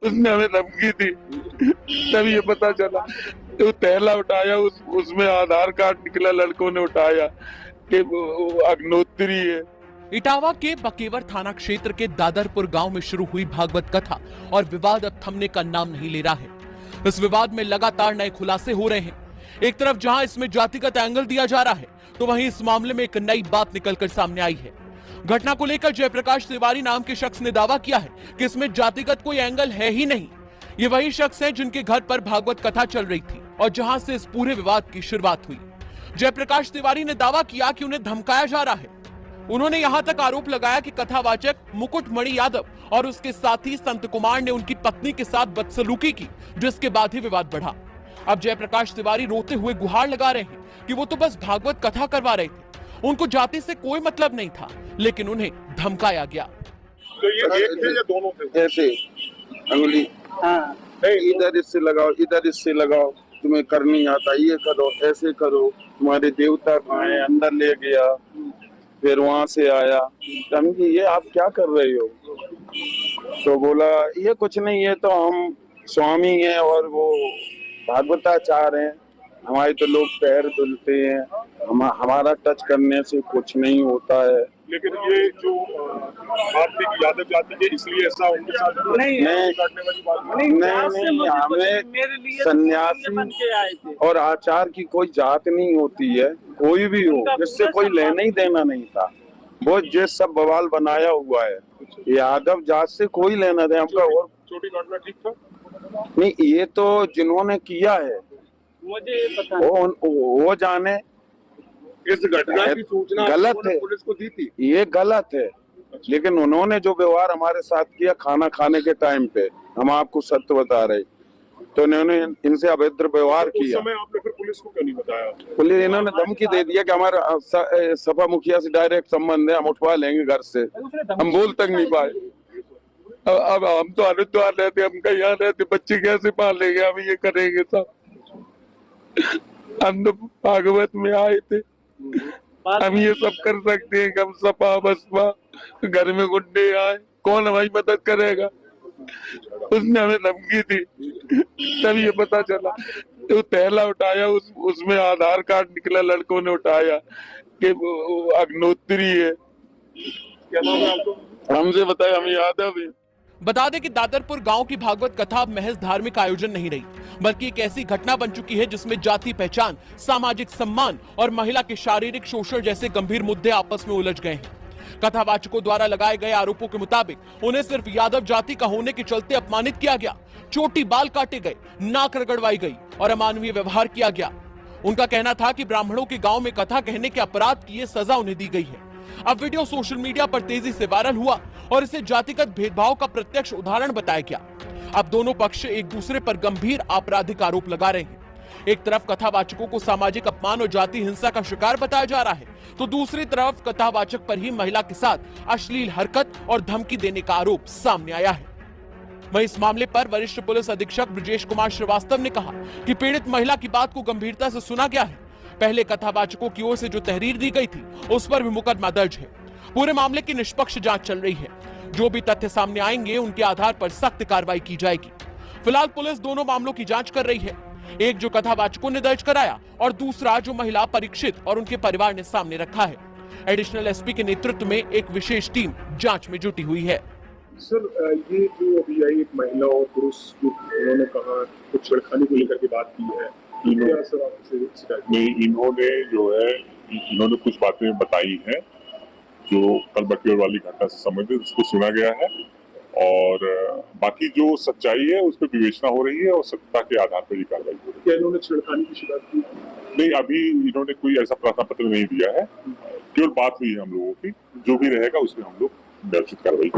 उसने हमें धमकी दी, तब ये पता चला। तो थैला उठाया, उसमें आधार कार्ड निकला, लड़कों ने उठाया कि वो अग्नोत्री है। इटावा के बकेवर थाना क्षेत्र के दादरपुर गांव में शुरू हुई भागवत कथा और विवाद अब थमने का नाम नहीं ले रहा है। इस विवाद में लगातार नए खुलासे हो रहे हैं। एक तरफ जहां इसमें जातिगत एंगल दिया जा रहा है, तो वहीं इस मामले में एक नई बात निकलकर सामने आई है। घटना को लेकर जयप्रकाश तिवारी नाम के शख्स ने दावा किया है कि इसमें जातिगत कोई एंगल है ही नहीं। ये वही शख्स है जिनके घर पर भागवत कथा चल रही थी और जहां से इस पूरे विवाद की शुरुआत हुई। जयप्रकाश तिवारी ने दावा किया कि उन्हें धमकाया जा रहा है। उन्होंने यहां तक आरोप लगाया कि कथावाचक मुकुटमणि यादव और उसके साथी संत कुमार ने उनकी पत्नी के साथ बदसलूकी की, जिसके बाद ही विवाद बढ़ा। अब जयप्रकाश तिवारी रोते हुए गुहार लगा रहे हैं कि वो तो बस भागवत कथा करवा रहे थे, उनको जाति से कोई मतलब नहीं था, लेकिन उन्हें धमकाया गया। तो ये एक थे या दोनों थे? ऐसे अंगुली, इधर इससे लगाओ, इधर इससे लगाओ, तुम्हें कर नहीं आता, ये करो, ऐसे करो, तुम्हारे देवता कहाँ है, अंदर ले गया, फिर वहां से आया। समझी, ये आप क्या कर रहे हो? तो बोला ये कुछ नहीं है, तो हम स्वामी हैं और वो भागवताचार्य हैं, हमारे तो लोग पैर धुलते हैं, हमारा टच करने से कुछ नहीं होता है। लेकिन ये जो आपने यादव जाति के इसलिए ऐसा उनके साथ नहीं, हमें सन्यासी और आचार की कोई जात नहीं होती है, कोई भी हो, इससे कोई लेना ही देना नहीं था। वो जिस सब बवाल बनाया हुआ है, यादव जात से कोई लेना देना हमका। और छोटी घटना ठीक था नहीं, ये तो जिन्होंने किया है मुझे पता वो जाने। इस घटना की सूचना गलत है, पुलिस को दी थी, ये गलत है। लेकिन उन्होंने जो व्यवहार हमारे साथ किया खाना खाने के टाइम पे, हम आपको सत्य बता रहे, तो इन्होंने इनसे अभद्र व्यवहार उस किया। समय आपने फिर पुलिस को क्यों नहीं बताया? पुलिस, इन्होंने धमकी दे दिया कि हमारा सपा मुखिया से डायरेक्ट संबंध है, हम उठवा लेंगे घर से। हम बोल तक नहीं पाए। अब हम तो हरिद्वार रहते, हम कहीं यहाँ रहते, बच्चे कैसे पालेंगे, हम ये करेंगे सब। हम तो भागवत में आए थे, हम ये सब कर सकते हैं कि हम सपा बसपा, घर में गुंडे आए, कौन हमारी मदद करेगा? उसने हमें धमकी दी, तब ये पता चला। तो थैला उठाया, उसमें आधार कार्ड निकला, लड़कों ने उठाया कि वो अग्नोत्री है। क्या नाम है आपको? हमसे बताया, हम यादव है। बता दें कि दादरपुर गांव की भागवत कथा अब महज धार्मिक आयोजन नहीं रही, बल्कि एक ऐसी घटना बन चुकी है जिसमें जाति पहचान, सामाजिक सम्मान और महिला के शारीरिक शोषण जैसे गंभीर मुद्दे आपस में उलझ गए हैं। कथावाचकों द्वारा लगाए गए आरोपों के मुताबिक उन्हें सिर्फ यादव जाति का होने के चलते अपमानित किया गया, चोटी बाल काटे गए, नाक रगड़वाई गई और अमानवीय व्यवहार किया गया। उनका कहना था कि ब्राह्मणों के गांव में कथा कहने के अपराध की ये सजा उन्हें दी गई है। अब वीडियो सोशल मीडिया पर तेजी से वायरल हुआ और इसे जातिगत भेदभाव का प्रत्यक्ष उदाहरण बताया गया। अब दोनों पक्ष एक दूसरे पर गंभीर आपराधिक आरोप लगा रहे हैं। एक तरफ कथावाचकों को सामाजिक अपमान और जाति हिंसा का शिकार बताया जा रहा है, तो दूसरी तरफ कथावाचक पर ही महिला के साथ अश्लील हरकत और धमकी देने का आरोप सामने आया है। वहीं इस मामले पर वरिष्ठ पुलिस अधीक्षक ब्रजेश कुमार श्रीवास्तव ने कहा कि पीड़ित महिला की बात को गंभीरता से सुना गया है। पहले कथावाचकों की ओर से जो तहरीर दी गई थी, उस पर भी मुकदमा दर्ज है। पूरे मामले की निष्पक्ष जांच चल रही है। जो भी तथ्य सामने आएंगे, उनके आधार पर सख्त कार्रवाई की जाएगी। फिलहाल पुलिस दोनों मामलों की जांच कर रही है, एक जो कथावाचकों ने दर्ज कराया और दूसरा जो महिला परीक्षित और उनके परिवार ने सामने रखा है। एडिशनल एसपी के नेतृत्व में एक विशेष टीम जांच में जुटी हुई है। सर, ये जो अभी आई एक महिला और पुरुष, उन्होंने कहा कुछ छेड़खानी को लेकर के बात की है, नहीं, इन्होंने जो है, इन्होंने कुछ बातें बताई हैं जो कल बकेवर वाली घटना से संबंधित, उसको सुना गया है और बाकी जो सच्चाई है उस पर विवेचना हो रही है और सत्ता के आधार पर ये कार्रवाई हो रही है। क्या इन्होंने छेड़खानी की शिकायत की? नहीं, अभी इन्होंने कोई ऐसा प्रार्थना पत्र नहीं दिया है, केवल बात हुई है हम लोगों की। जो भी रहेगा उसमें हम लोग निश्चित कार्रवाई करेंगे।